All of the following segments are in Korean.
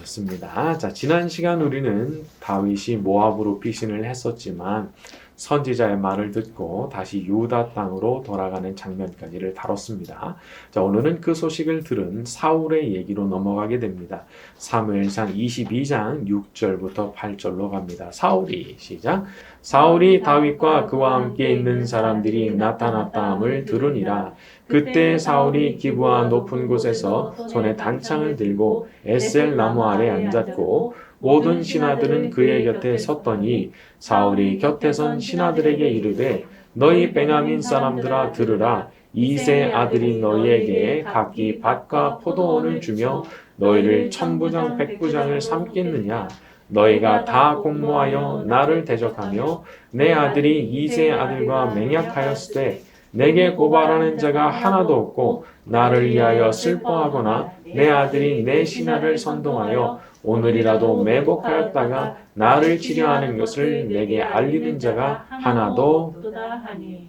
좋습니다. 자, 지난 시간 우리는 다윗이 모압으로 피신을 했었지만 선지자의 말을 듣고 다시 유다 땅으로 돌아가는 장면까지를 다뤘습니다. 자, 오늘은 그 소식을 들은 사울의 얘기로 넘어가게 됩니다. 사무엘상 22장 6절부터 8절로 갑니다. 사울이 시작. 사울이 다윗과 그와 함께 있는 사람들이 나타났다함을 들으니라. 그때 사울이 기브아 높은 곳에서 손에 단창을 들고 에셀 나무 아래 앉았고 모든 신하들은 그의 곁에 섰더니 사울이 곁에 선 신하들에게 이르되 너희 베냐민 사람들아 들으라. 이세 아들이 너희에게 각기 밭과 포도원을 주며 너희를 천부장 백부장을 삼겠느냐. 너희가 다 공모하여 나를 대적하며 내 아들이 이세 아들과 맹약하였으되 내게 고발하는 자가 하나도 없고 나를 위하여 슬퍼하거나 내 아들이 내 신하를 선동하여 오늘이라도 매복하였다가 나를 치려하는 것을 내게 알리는 자가 하나도 없도다 하니.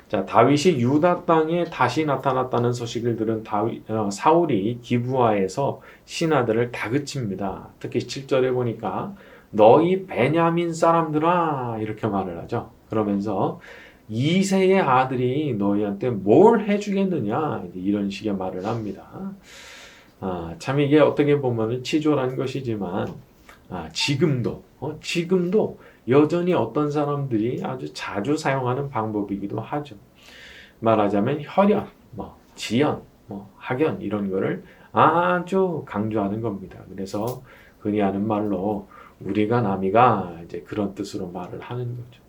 자, 다윗이 유다 땅에 다시 나타났다는 소식을 들은 사울이 기브아에서 신하들을 다그칩니다. 특히 7절에 보니까 너희 베냐민 사람들아 이렇게 말을 하죠. 그러면서 이세의 아들이 너희한테 뭘 해주겠느냐 이런 식의 말을 합니다. 참 이게 어떻게 보면 치졸한 것이지만 지금도 여전히 어떤 사람들이 아주 자주 사용하는 방법이기도 하죠. 말하자면 혈연, 지연, 학연 이런 거를 아주 강조하는 겁니다. 그래서 흔히 하는 말로 우리가 남이가 이제 그런 뜻으로 말을 하는 거죠.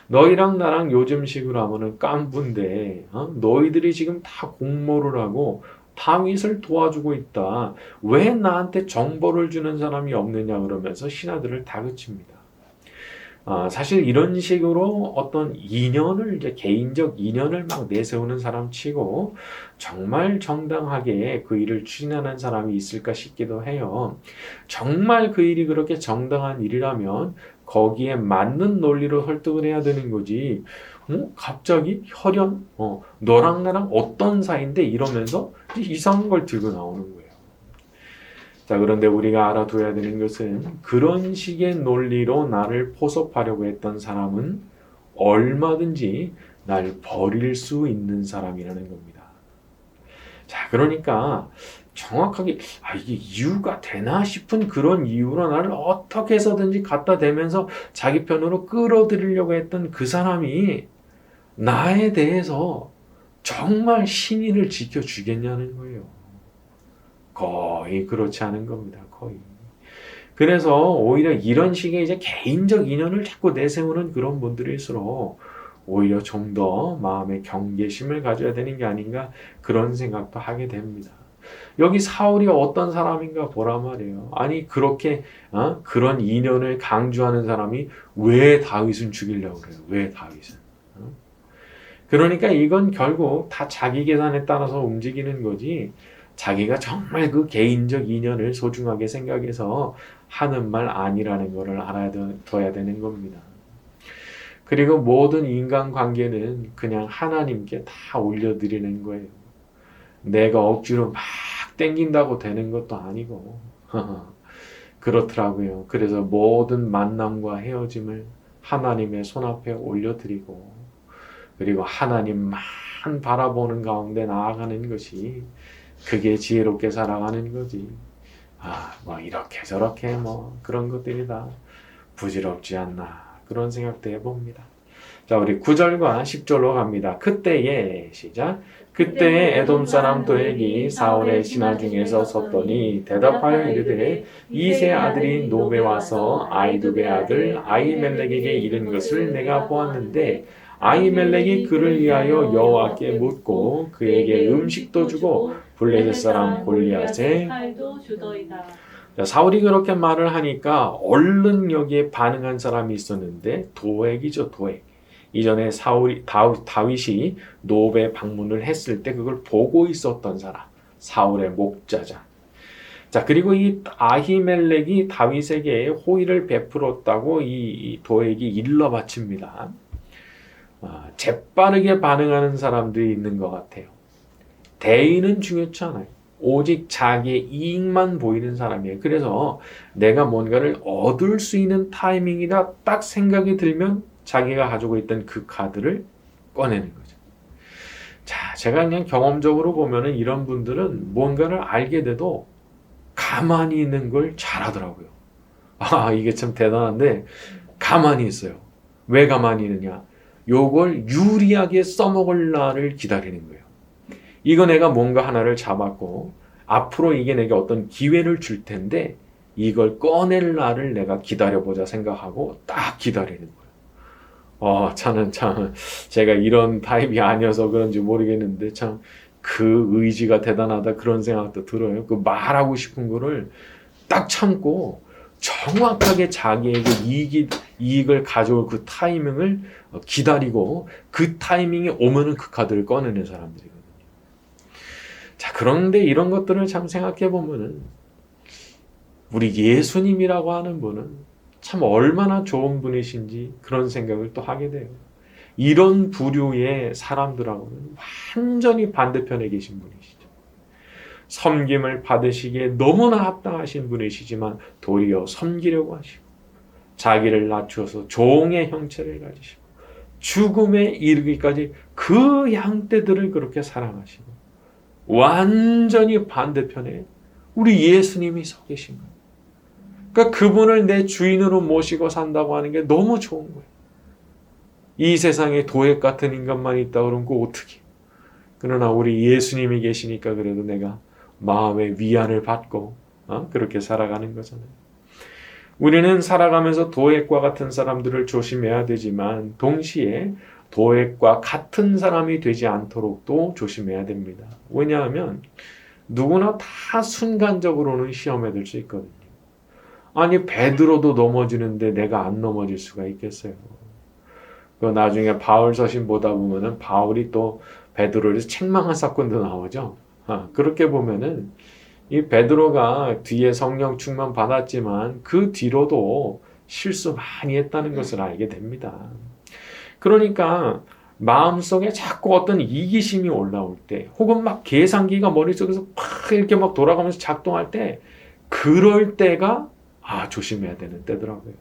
너희랑 나랑 요즘식으로 하면은 깐부인데 너희들이 지금 다 공모를 하고 다윗을 도와주고 있다. 왜 나한테 정보를 주는 사람이 없느냐 그러면서 신하들을 다그칩니다. 사실 이런 식으로 어떤 인연을 이제 개인적 인연을 막 내세우는 사람 치고 정말 정당하게 그 일을 추진하는 사람이 있을까 싶기도 해요. 정말 그 일이 그렇게 정당한 일이라면 거기에 맞는 논리로 설득을 해야 되는 거지. 갑자기 혈연? 너랑 나랑 어떤 사이인데 이러면서 이상한 걸 들고 나오는 거예요. 자, 그런데 우리가 알아둬야 되는 것은 그런 식의 논리로 나를 포섭하려고 했던 사람은 얼마든지 날 버릴 수 있는 사람이라는 겁니다. 자, 그러니까 정확하게 이게 이유가 되나 싶은 그런 이유로 나를 어떻게 해서든지 갖다 대면서 자기 편으로 끌어들이려고 했던 그 사람이 나에 대해서 정말 신의를 지켜주겠냐는 거예요. 거의 그렇지 않은 겁니다. 거의. 그래서 오히려 이런 식의 이제 개인적 인연을 자꾸 내세우는 그런 분들일수록 오히려 좀 더 마음의 경계심을 가져야 되는 게 아닌가 그런 생각도 하게 됩니다. 여기 사울이 어떤 사람인가 보란 말이에요. 아니 그렇게 그런 인연을 강조하는 사람이 왜 다윗은 죽이려고 그래요? 왜 다윗은? 그러니까 이건 결국 다 자기 계산에 따라서 움직이는 거지 자기가 정말 그 개인적 인연을 소중하게 생각해서 하는 말 아니라는 것을 알아둬야 되는 겁니다. 그리고 모든 인간관계는 그냥 하나님께 다 올려드리는 거예요. 내가 억지로 막 땡긴다고 되는 것도 아니고 그렇더라고요. 그래서 모든 만남과 헤어짐을 하나님의 손앞에 올려드리고 그리고 하나님만 바라보는 가운데 나아가는 것이 그게 지혜롭게 살아가는 거지. 이렇게 저렇게 그런 것들이 다 부질없지 않나 그런 생각도 해봅니다. 자, 우리 9절과 10절로 갑니다. 그때에 시작. 그때에 에돔 사람 도액이 사울의 신하 중에서 섰더니 대답하여 이르되 이세 아들이 노베 와서 아이두베 아들 아히멜렉에게 이른 것을 내가 보았는데 아히멜렉이 그를 위하여 여호와께 묻고 그에게 음식도 주고 블레셋 사람 골리앗의 칼도 주더이다. 사울이 그렇게 말을 하니까 얼른 여기에 반응한 사람이 있었는데 도액이죠, 도액. 이전에 다윗이 노베 방문을 했을 때 그걸 보고 있었던 사람, 사울의 목자자. 자, 그리고 이 아히멜렉이 다윗에게 호의를 베풀었다고 이 도액이 일러 바칩니다. 재빠르게 반응하는 사람들이 있는 것 같아요. 대의는 중요치 않아요. 오직 자기의 이익만 보이는 사람이에요. 그래서 내가 뭔가를 얻을 수 있는 타이밍이다 딱 생각이 들면 자기가 가지고 있던 그 카드를 꺼내는 거죠. 자, 제가 그냥 경험적으로 보면은 이런 분들은 뭔가를 알게 돼도 가만히 있는 걸 잘하더라고요. 아, 이게 참 대단한데 가만히 있어요. 왜 가만히 있느냐? 요걸 유리하게 써먹을 날을 기다리는 거예요. 이거 내가 뭔가 하나를 잡았고 앞으로 이게 내게 어떤 기회를 줄 텐데 이걸 꺼낼 날을 내가 기다려보자 생각하고 딱 기다리는 거예요. 저는 참 제가 이런 타입이 아니어서 그런지 모르겠는데 참 그 의지가 대단하다 그런 생각도 들어요. 그 말하고 싶은 거를 딱 참고 정확하게 자기에게 이익을 가져올 그 타이밍을 기다리고 그 타이밍이 오면은 그 카드를 꺼내는 사람들이거든요. 자, 그런데 이런 것들을 참 생각해 보면은 우리 예수님이라고 하는 분은 참 얼마나 좋은 분이신지 그런 생각을 또 하게 돼요. 이런 부류의 사람들하고는 완전히 반대편에 계신 분이시죠. 섬김을 받으시기에 너무나 합당하신 분이시지만 도리어 섬기려고 하시고 자기를 낮추어서 종의 형체를 가지시고 죽음에 이르기까지 그 양떼들을 그렇게 사랑하시고 완전히 반대편에 우리 예수님이 서 계신 거예요. 그러니까 그분을 내 주인으로 모시고 산다고 하는 게 너무 좋은 거예요. 이 세상에 도액 같은 인간만 있다 그러면 어떻게? 그러나 우리 예수님이 계시니까 그래도 내가 마음의 위안을 받고 그렇게 살아가는 거잖아요. 우리는 살아가면서 도액과 같은 사람들을 조심해야 되지만 동시에 도액과 같은 사람이 되지 않도록도 조심해야 됩니다. 왜냐하면 누구나 다 순간적으로는 시험에 들 수 있거든요. 아니 베드로도 넘어지는데 내가 안 넘어질 수가 있겠어요. 그 나중에 바울 서신 보다 보면은 바울이 또 베드로를 책망한 사건도 나오죠. 그렇게 보면은 이 베드로가 뒤에 성령 충만 받았지만 그 뒤로도 실수 많이 했다는 것을 알게 됩니다. 그러니까 마음속에 자꾸 어떤 이기심이 올라올 때 혹은 막 계산기가 머릿속에서 팍 이렇게 막 돌아가면서 작동할 때 그럴 때가 조심해야 되는 때더라고요.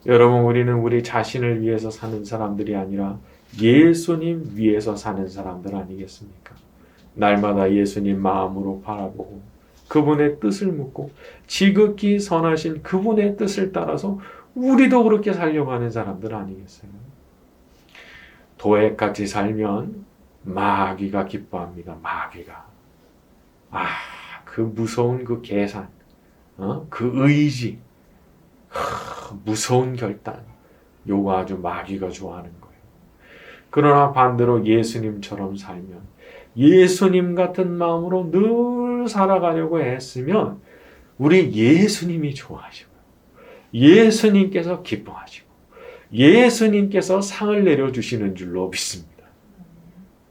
여러분, 우리는 우리 자신을 위해서 사는 사람들이 아니라 예수님 위해서 사는 사람들 아니겠습니까? 날마다 예수님 마음으로 바라보고 그분의 뜻을 묻고 지극히 선하신 그분의 뜻을 따라서 우리도 그렇게 살려고 하는 사람들 아니겠어요? 도액같이 살면 마귀가 기뻐합니다. 마귀가. 그 무서운 그 계산, 그 의지, 무서운 결단, 요거 아주 마귀가 좋아하는 거예요. 그러나 반대로 예수님처럼 살면 예수님 같은 마음으로 늘 살아가려고 했으면 우리 예수님이 좋아하시고 예수님께서 기뻐하시고 예수님께서 상을 내려주시는 줄로 믿습니다.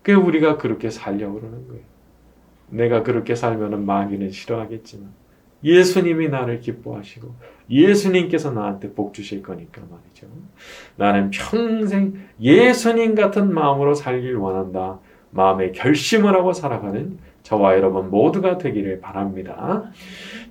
그 우리가 그렇게 살려고 그러는 거예요. 내가 그렇게 살면 마귀는 싫어하겠지만 예수님이 나를 기뻐하시고 예수님께서 나한테 복 주실 거니까 말이죠. 나는 평생 예수님 같은 마음으로 살길 원한다. 마음의 결심을 하고 살아가는 저와 여러분 모두가 되기를 바랍니다.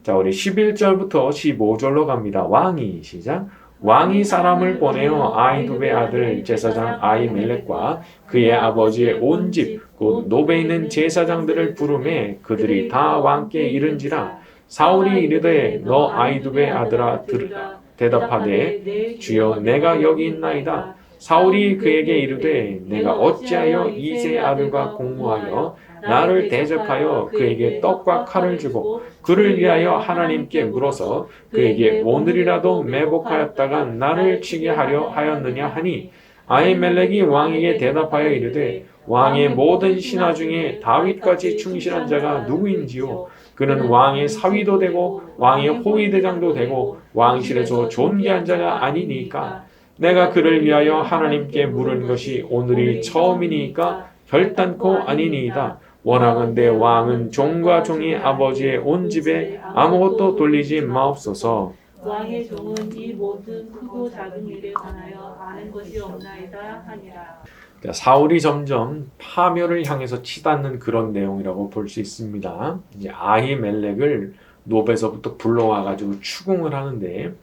자, 우리 11절부터 15절로 갑니다. 왕이 시작. 왕이 사람을 보내어 아히두베 아들 제사장 아히멜렉과 그의 아버지의 온 집 곧 노베 있는 제사장들을 부르매 그들이 다 왕께 이른지라. 사울이 이르되 너 아히두베 아들아 들으라. 대답하되 주여 내가 여기 있나이다. 사울이 그에게 이르되 내가 어찌하여 이새의 아들과 공모하여 나를 대적하여 그에게 떡과 칼을 주고 그를 위하여 하나님께 물어서 그에게 오늘이라도 매복하였다가 나를 치게 하려 하였느냐 하니 아히멜렉이 왕에게 대답하여 이르되 왕의 모든 신하 중에 다윗같이 충실한 자가 누구인지요? 그는 왕의 사위도 되고 왕의 호위대장도 되고 왕실에서 존귀한 자가 아니니까 내가 그를 위하여 하나님께 물은 것이 오늘이 처음이니까 결단코 아니니이다. 원하건대 왕은 종과 종이 아버지의 온 집에 아무것도 돌리지 마옵소서. 왕의 종은 이 모든 크고 작은 일에 관하여 아는 것이 없나이다 하니라. 그러니까 사울이 점점 파멸을 향해서 치닫는 그런 내용이라고 볼 수 있습니다. 이제 아히멜렉을 노베서부터 불러와가지고 추궁을 하는데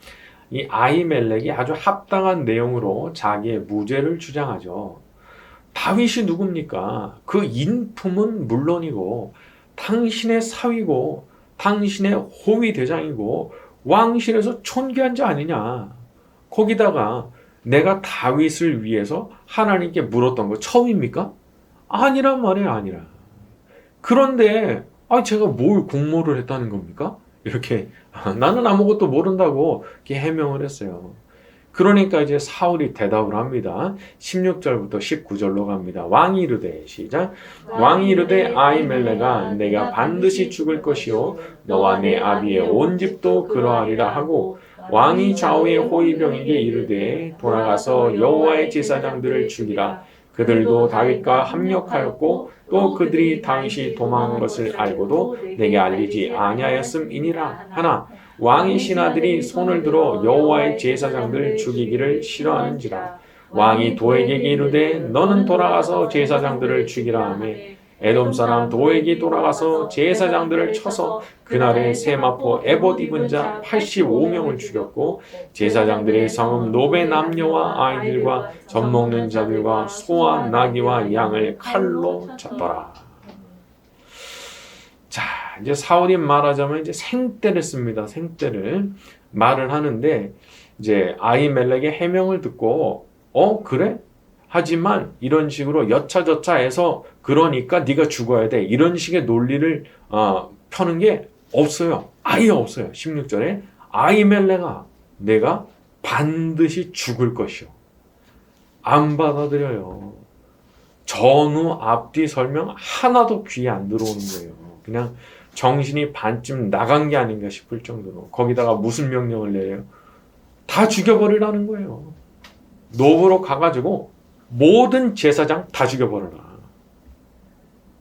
이 아히멜렉이 아주 합당한 내용으로 자기의 무죄를 주장하죠. 다윗이 누굽니까? 그 인품은 물론이고 당신의 사위고 당신의 호위 대장이고 왕실에서 존귀한 자 아니냐. 거기다가 내가 다윗을 위해서 하나님께 물었던 거 처음입니까? 아니란 말이에요, 아니라. 그런데 제가 뭘 공모를 했다는 겁니까? 이렇게 나는 아무것도 모른다고 이렇게 해명을 했어요. 그러니까 이제 사울이 대답을 합니다. 16절부터 19절로 갑니다. 왕이 이르되 시작. 왕이 이르되 아히멜렉아 내가 반드시 죽을 것이요 너와 내 아비의 온 집도 그러하리라 하고 왕이 좌우의 호위병에게 이르되 돌아가서 여호와의 제사장들을 죽이라. 그들도 다윗과 합력하였고 또 그들이 다윗이 도망한 것을 알고도 내게 알리지 아니하였음이니라 하나 왕의 신하들이 손을 들어 여호와의 제사장들을 죽이기를 싫어하는지라. 왕이 도에게 이르되 너는 돌아가서 제사장들을 죽이라 하며 에돔 사람 도에게 돌아가서 제사장들을 쳐서 그날에 세마포 에봇 입은 자 85명을 죽였고 제사장들의 성읍 노베 남녀와 아이들과 젖 먹는 자들과 소와 나귀와 양을 칼로 쳤더라. 자, 이제 사울이 말하자면 이제 생떼를 씁니다. 생떼를 말을 하는데 이제 아히멜렉의 해명을 듣고 그래? 하지만 이런 식으로 여차저차해서 그러니까 네가 죽어야 돼. 이런 식의 논리를 펴는 게 없어요. 아예 없어요. 16절에 아히멜렉아 내가 반드시 죽을 것이요. 안 받아들여요. 전후 앞뒤 설명 하나도 귀에 안 들어오는 거예요. 그냥 정신이 반쯤 나간 게 아닌가 싶을 정도로. 거기다가 무슨 명령을 내려요? 다 죽여버리라는 거예요. 노브로 가가지고 모든 제사장 다 죽여버려라.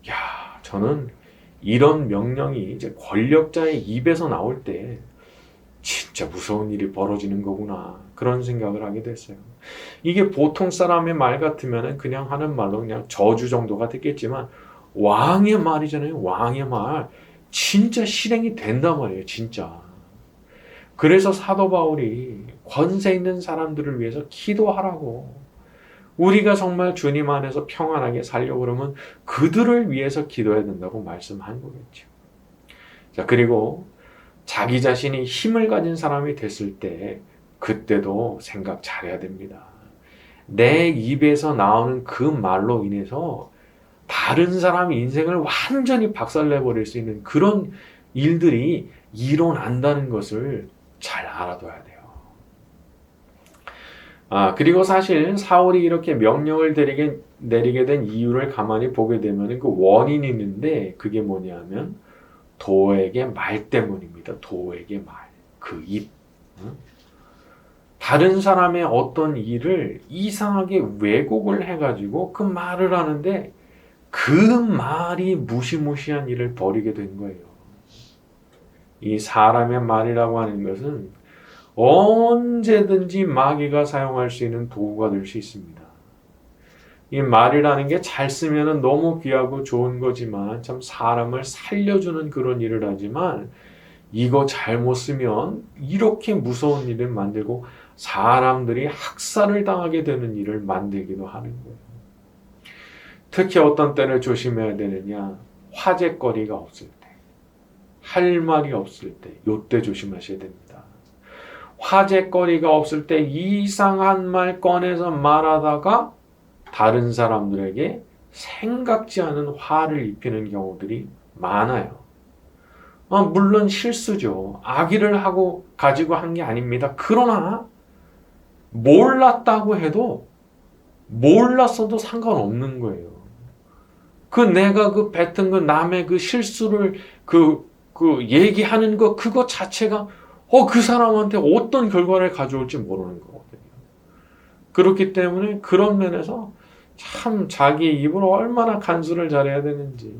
야, 저는 이런 명령이 이제 권력자의 입에서 나올 때 진짜 무서운 일이 벌어지는 거구나. 그런 생각을 하게 됐어요. 이게 보통 사람의 말 같으면 그냥 하는 말로 그냥 저주 정도가 됐겠지만 왕의 말이잖아요. 왕의 말. 진짜 실행이 된단 말이에요. 진짜. 그래서 사도 바울이 권세 있는 사람들을 위해서 기도하라고. 우리가 정말 주님 안에서 평안하게 살려고 그러면 그들을 위해서 기도해야 된다고 말씀한 거겠죠. 자, 그리고 자기 자신이 힘을 가진 사람이 됐을 때 그때도 생각 잘해야 됩니다. 내 입에서 나오는 그 말로 인해서 다른 사람의 인생을 완전히 박살내버릴 수 있는 그런 일들이 일어난다는 것을 잘 알아둬야 돼요. 그리고 사실 사울이 이렇게 명령을 내리게 된 이유를 가만히 보게 되면 그 원인이 있는데 그게 뭐냐면 도에게 말 때문입니다. 도에게 말. 그 입. 다른 사람의 어떤 일을 이상하게 왜곡을 해가지고 그 말을 하는데 그 말이 무시무시한 일을 벌이게 된 거예요. 이 사람의 말이라고 하는 것은 언제든지 마귀가 사용할 수 있는 도구가 될 수 있습니다. 이 말이라는 게 잘 쓰면 너무 귀하고 좋은 거지만 참 사람을 살려주는 그런 일을 하지만 이거 잘못 쓰면 이렇게 무서운 일을 만들고 사람들이 학살을 당하게 되는 일을 만들기도 하는 거예요. 특히 어떤 때를 조심해야 되느냐? 화제거리가 없을 때, 할 말이 없을 때, 요때 조심하셔야 됩니다. 화제거리가 없을 때 이상한 말 꺼내서 말하다가 다른 사람들에게 생각지 않은 화를 입히는 경우들이 많아요. 물론 실수죠. 악의를 하고 가지고 한 게 아닙니다. 그러나 몰랐다고 해도 몰랐어도 상관없는 거예요. 내가 뱉은 남의 실수를 얘기하는 그거 자체가 그 사람한테 어떤 결과를 가져올지 모르는 거거든요. 그렇기 때문에 그런 면에서 참 자기 입으로 얼마나 간수를 잘해야 되는지.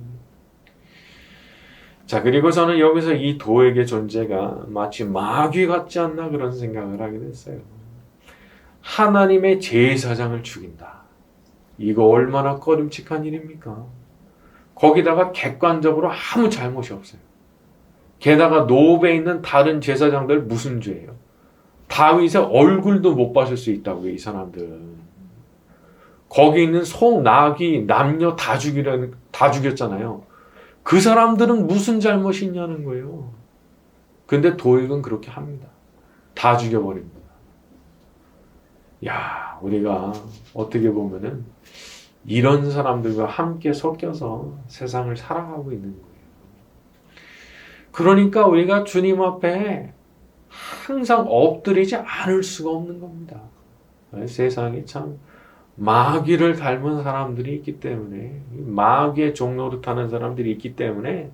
자, 그리고 저는 여기서 이 도에게 존재가 마치 마귀 같지 않나 그런 생각을 하게 됐어요. 하나님의 제사장을 죽인다. 이거 얼마나 꺼림칙한 일입니까? 거기다가 객관적으로 아무 잘못이 없어요. 게다가 노브에 있는 다른 제사장들 무슨 죄예요? 다윗의 얼굴도 못 봐줄 수 있다고요, 이 사람들은. 거기 있는 소, 나귀, 남녀 다 죽였잖아요. 그 사람들은 무슨 잘못이 있냐는 거예요. 근데 도액은 그렇게 합니다. 다 죽여버립니다. 야, 우리가 어떻게 보면은 이런 사람들과 함께 섞여서 세상을 살아가고 있는 거예요. 그러니까 우리가 주님 앞에 항상 엎드리지 않을 수가 없는 겁니다. 세상에 참 마귀를 닮은 사람들이 있기 때문에, 마귀의 종로를 타는 사람들이 있기 때문에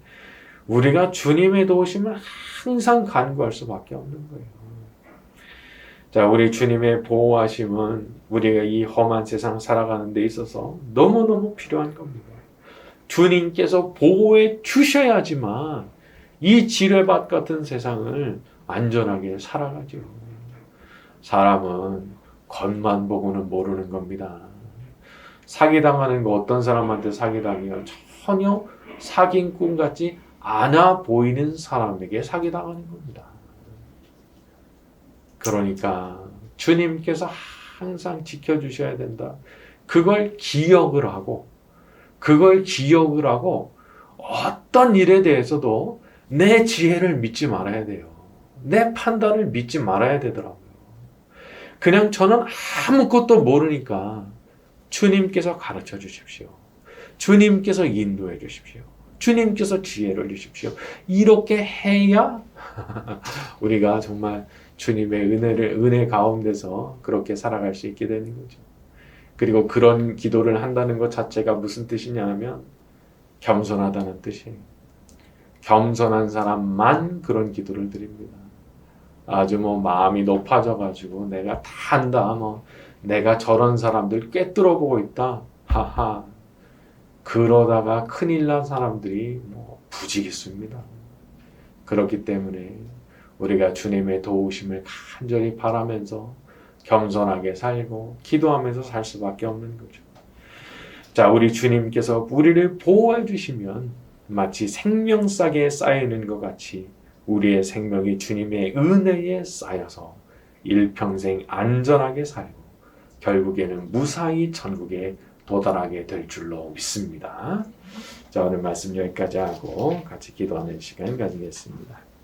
우리가 주님의 도우심을 항상 간구할 수밖에 없는 거예요. 자, 우리 주님의 보호하심은 우리가 이 험한 세상 살아가는 데 있어서 너무너무 필요한 겁니다. 주님께서 보호해 주셔야지만 이 지뢰밭 같은 세상을 안전하게 살아가죠. 사람은 겉만 보고는 모르는 겁니다. 사기당하는 거 어떤 사람한테 사기당해요? 전혀 사기꾼 같지 않아 보이는 사람에게 사기당하는 겁니다. 그러니까 주님께서 항상 지켜주셔야 된다. 그걸 기억을 하고 어떤 일에 대해서도 내 지혜를 믿지 말아야 돼요. 내 판단을 믿지 말아야 되더라고요. 그냥 저는 아무것도 모르니까 주님께서 가르쳐 주십시오. 주님께서 인도해 주십시오. 주님께서 지혜를 주십시오. 이렇게 해야 우리가 정말 주님의 은혜 가운데서 그렇게 살아갈 수 있게 되는 거죠. 그리고 그런 기도를 한다는 것 자체가 무슨 뜻이냐 하면 겸손하다는 뜻이에요. 겸손한 사람만 그런 기도를 드립니다. 아주 마음이 높아져가지고 내가 다 한다, 내가 저런 사람들 꿰뚫어 보고 있다, 하하. 그러다가 큰일 난 사람들이 부지기수입니다. 그렇기 때문에 우리가 주님의 도우심을 간절히 바라면서 겸손하게 살고 기도하면서 살 수밖에 없는 거죠. 자, 우리 주님께서 우리를 보호해 주시면 마치 생명싸게 쌓이는 것 같이 우리의 생명이 주님의 은혜에 쌓여서 일평생 안전하게 살고 결국에는 무사히 천국에 도달하게 될 줄로 믿습니다. 자, 오늘 말씀 여기까지 하고 같이 기도하는 시간 가지겠습니다.